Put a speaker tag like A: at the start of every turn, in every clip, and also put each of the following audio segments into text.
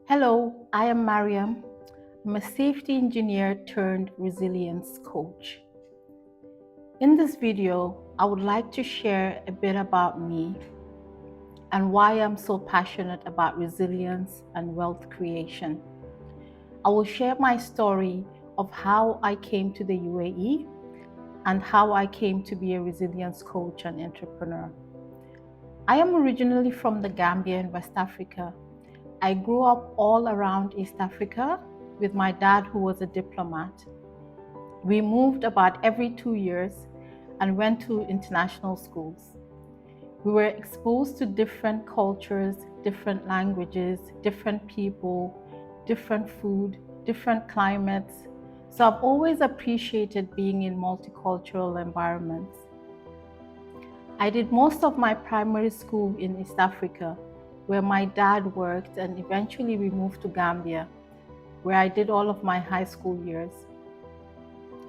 A: Hello, I am Mariam. I'm a safety engineer turned resilience coach. In this video, I would like to share a bit about me and why I'm so passionate about resilience and wealth creation. I will share my story of how I came to the UAE and how I came to be a resilience coach and entrepreneur. I am originally from the Gambia in West Africa. I grew up all around East Africa with my dad, who was a diplomat. We moved about every 2 years and went to international schools. We were exposed to different cultures, different languages, different people, different food, different climates. So I've always appreciated being in multicultural environments. I did most of my primary school in East Africa, where my dad worked, and eventually we moved to Gambia, where I did all of my high school years.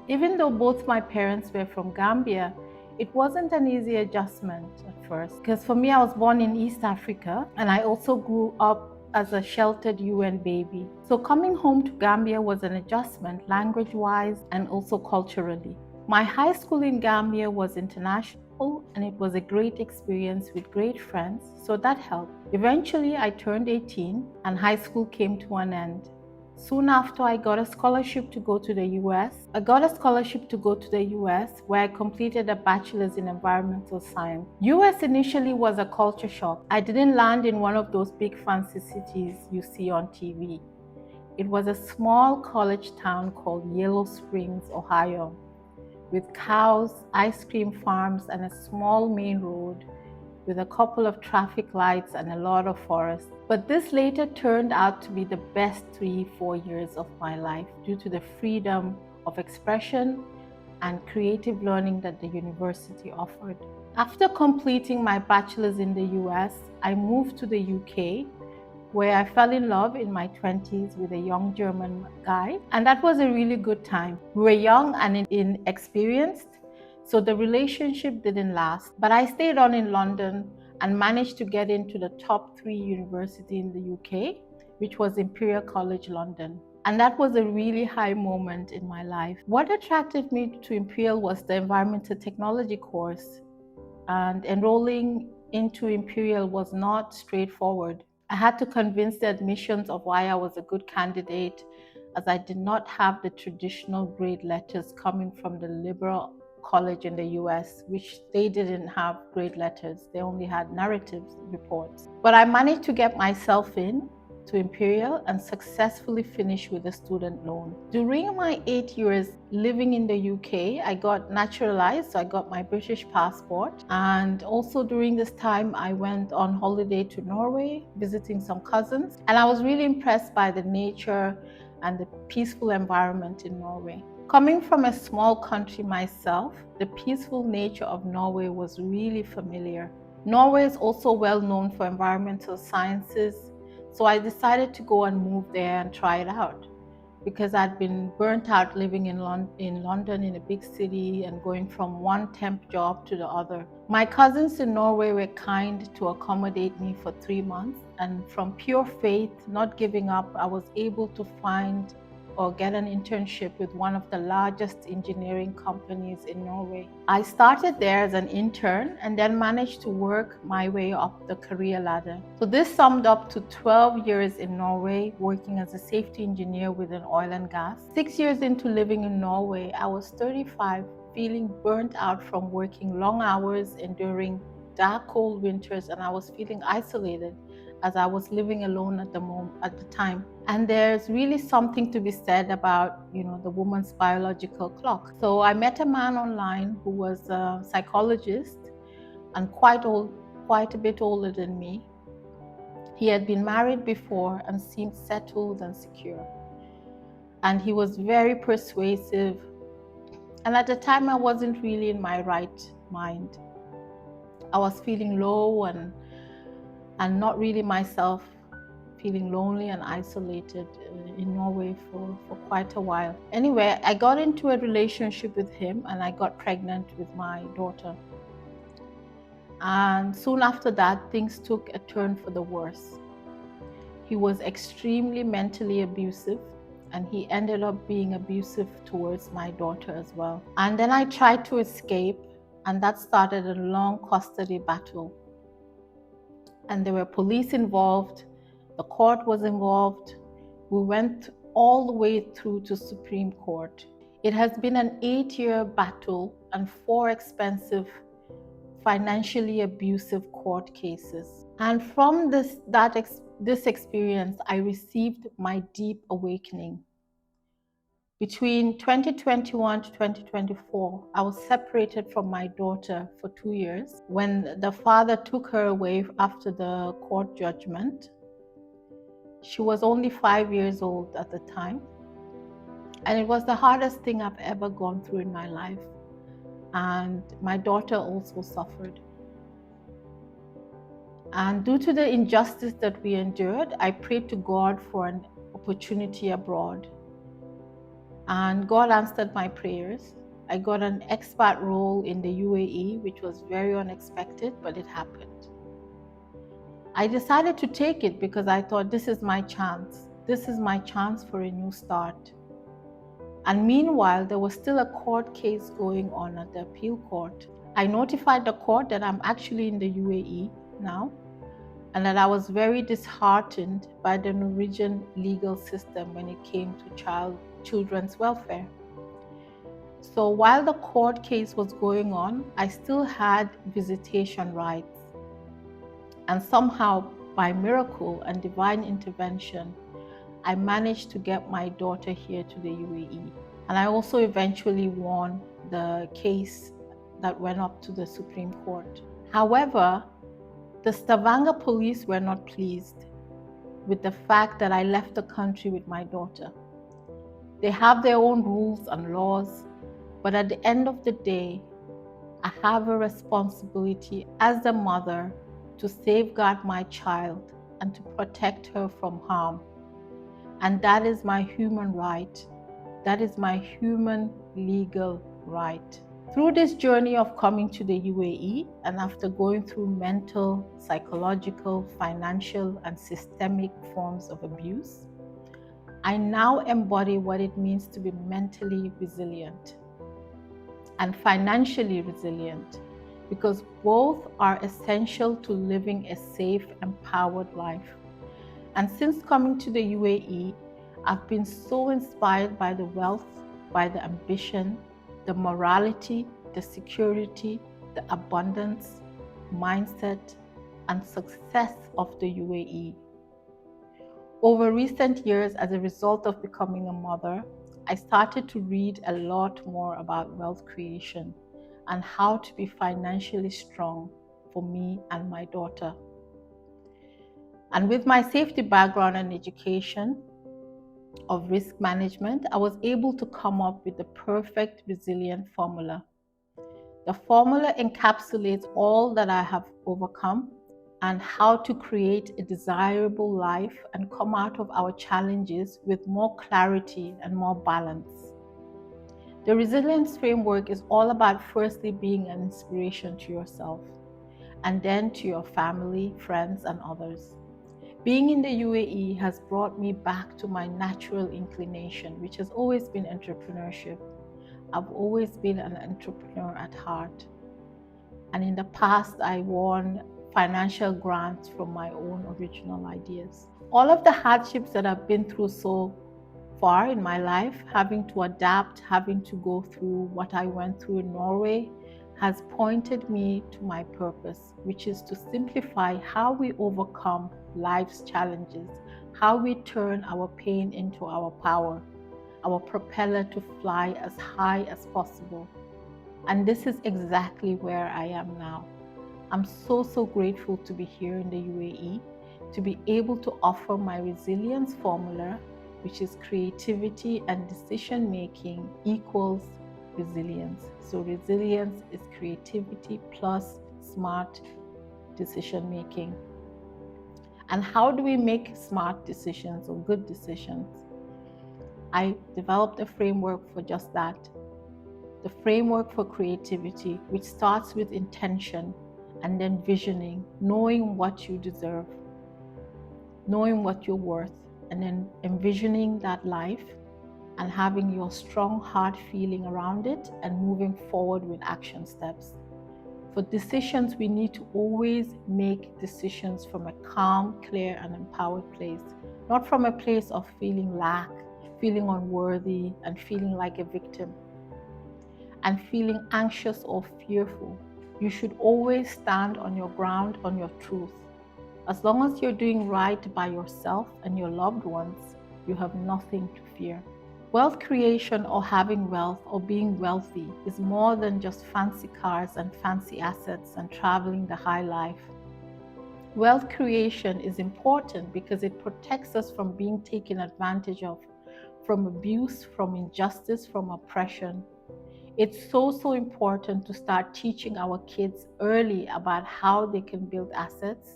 A: Even though both my parents were from Gambia, it wasn't an easy adjustment at first, because for me, I was born in East Africa and I also grew up as a sheltered UN baby. So coming home to Gambia was an adjustment, language-wise and also culturally. My high school in Gambia was international and it was a great experience with great friends, so that helped. Eventually, I turned 18 and high school came to an end. Soon after, I got a scholarship to go to the US. Where I completed a bachelor's in environmental science. US initially was a culture shock. I didn't land in one of those big fancy cities you see on TV. It was a small college town called Yellow Springs, Ohio, with cows, ice cream farms, and a small main road with a couple of traffic lights and a lot of forest. But this later turned out to be the best 3-4 years of my life due to the freedom of expression and creative learning that the university offered. After completing my bachelor's in the US, I moved to the UK, where I fell in love in my 20s with a young German guy. And that was a really good time. We were young and inexperienced, so the relationship didn't last. But I stayed on in London and managed to get into the top 3 university in the UK, which was Imperial College London. And that was a really high moment in my life. What attracted me to Imperial was the environmental technology course. And enrolling into Imperial was not straightforward. I had to convince the admissions of why I was a good candidate, as I did not have the traditional grade letters coming from the liberal college in the US, which they didn't have grade letters. They only had narrative reports. But I managed to get myself in to Imperial and successfully finish with a student loan. During my 8 years living in the UK, I got naturalized, so I got my British passport. And also during this time, I went on holiday to Norway, visiting some cousins. And I was really impressed by the nature and the peaceful environment in Norway. Coming from a small country myself, the peaceful nature of Norway was really familiar. Norway is also well known for environmental sciences, so I decided to go and move there and try it out, because I'd been burnt out living in London, in a big city, and going from one temp job to the other. My cousins in Norway were kind to accommodate me for 3 months, and from pure faith, not giving up, I was able to find or get an internship with one of the largest engineering companies in Norway. I started there as an intern and then managed to work my way up the career ladder. So this summed up to 12 years in Norway, working as a safety engineer within oil and gas. 6 years into living in Norway, I was 35, feeling burnt out from working long hours, enduring dark, cold winters, and I was feeling isolated as I was living alone at the time. And there's really something to be said about, the woman's biological clock. So I met a man online who was a psychologist and quite a bit older than me. He had been married before and seemed settled and secure. And he was very persuasive. And at the time, I wasn't really in my right mind. I was feeling low and not really myself, feeling lonely and isolated in Norway for quite a while. Anyway, I got into a relationship with him and I got pregnant with my daughter. And soon after that, things took a turn for the worse. He was extremely mentally abusive, and he ended up being abusive towards my daughter as well. And then I tried to escape, and that started a long custody battle. And there were police involved, the court was involved. We went all the way through to Supreme Court. It has been an 8-year battle and 4 expensive, financially abusive court cases. And from this experience, I received my deep awakening. Between 2021 to 2024, I was separated from my daughter for 2 years. When the father took her away after the court judgment, she was only 5 years old at the time. And it was the hardest thing I've ever gone through in my life. And my daughter also suffered. And due to the injustice that we endured, I prayed to God for an opportunity abroad. And God answered my prayers. I got an expat role in the UAE, which was very unexpected, but it happened. I decided to take it because I thought, this is my chance. This is my chance for a new start. And meanwhile, there was still a court case going on at the appeal court. I notified the court that I'm actually in the UAE now, and that I was very disheartened by the Norwegian legal system when it came to children's welfare. So while the court case was going on, I still had visitation rights. And somehow, by miracle and divine intervention, I managed to get my daughter here to the UAE. And I also eventually won the case that went up to the Supreme Court. However, the Stavanger police were not pleased with the fact that I left the country with my daughter. They have their own rules and laws, but at the end of the day, I have a responsibility as a mother to safeguard my child and to protect her from harm. And that is my human right. That is my human legal right. Through this journey of coming to the UAE, and after going through mental, psychological, financial, and systemic forms of abuse, I now embody what it means to be mentally resilient and financially resilient, because both are essential to living a safe, empowered life. And since coming to the UAE, I've been so inspired by the wealth, by the ambition, the morality, the security, the abundance, mindset, and success of the UAE. Over recent years, as a result of becoming a mother, I started to read a lot more about wealth creation and how to be financially strong for me and my daughter. And with my safety background and education of risk management, I was able to come up with the perfect resilient formula. The formula encapsulates all that I have overcome and how to create a desirable life and come out of our challenges with more clarity and more balance. The resilience framework is all about firstly being an inspiration to yourself, and then to your family, friends, and others. Being in the UAE has brought me back to my natural inclination, which has always been entrepreneurship. I've always been an entrepreneur at heart. And in the past, I won financial grants from my own original ideas. All of the hardships that I've been through so far in my life, having to adapt, having to go through what I went through in Norway, has pointed me to my purpose, which is to simplify how we overcome life's challenges, how we turn our pain into our power, our propeller to fly as high as possible. And this is exactly where I am now. I'm so grateful to be here in the UAE, to be able to offer my resilience formula, which is creativity and decision making equals resilience. So resilience is creativity plus smart decision making. And how do we make smart decisions or good decisions? I developed a framework for just that. The framework for creativity, which starts with intention and then visioning, knowing what you deserve. knowing what you're worth, and then envisioning that life and having your strong heart feeling around it and moving forward with action steps. For decisions, we need to always make decisions from a calm, clear, and empowered place, not from a place of feeling lack, feeling unworthy, and feeling like a victim, and feeling anxious or fearful. You should always stand on your ground, on your truth. As long as you're doing right by yourself and your loved ones, you have nothing to fear. Wealth creation, or having wealth or being wealthy, is more than just fancy cars and fancy assets and traveling the high life. Wealth creation is important because it protects us from being taken advantage of, from abuse, from injustice, from oppression. It's so important to start teaching our kids early about how they can build assets,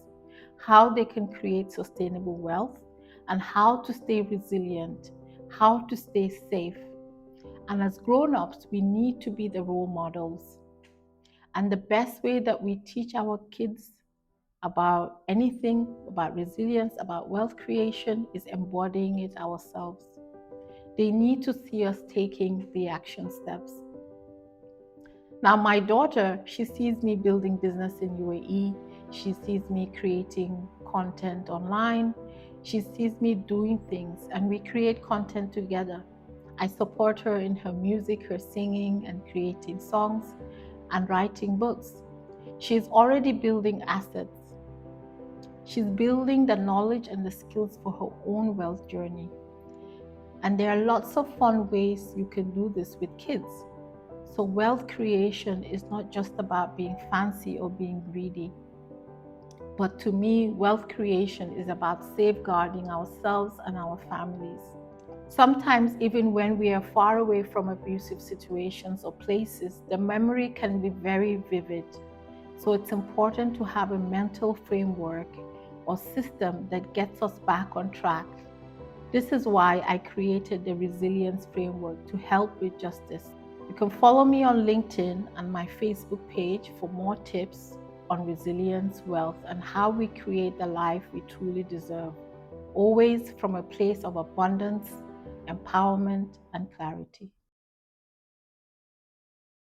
A: how they can create sustainable wealth, and how to stay resilient, how to stay safe. And as grown-ups, we need to be the role models. And the best way that we teach our kids about anything, about resilience, about wealth creation, is embodying it ourselves. They need to see us taking the action steps. Now, my daughter, she sees me building business in UAE. She sees me creating content online. She sees me doing things, and we create content together. I support her in her music, her singing, and creating songs and writing books. She's already building assets. She's building the knowledge and the skills for her own wealth journey. And there are lots of fun ways you can do this with kids. So wealth creation is not just about being fancy or being greedy. But to me, wealth creation is about safeguarding ourselves and our families. Sometimes, even when we are far away from abusive situations or places, the memory can be very vivid. So it's important to have a mental framework or system that gets us back on track. This is why I created the Resilience Framework, to help with just this. You can follow me on LinkedIn and my Facebook page for more tips on resilience, wealth, and how we create the life we truly deserve, always from a place of abundance, empowerment, and clarity.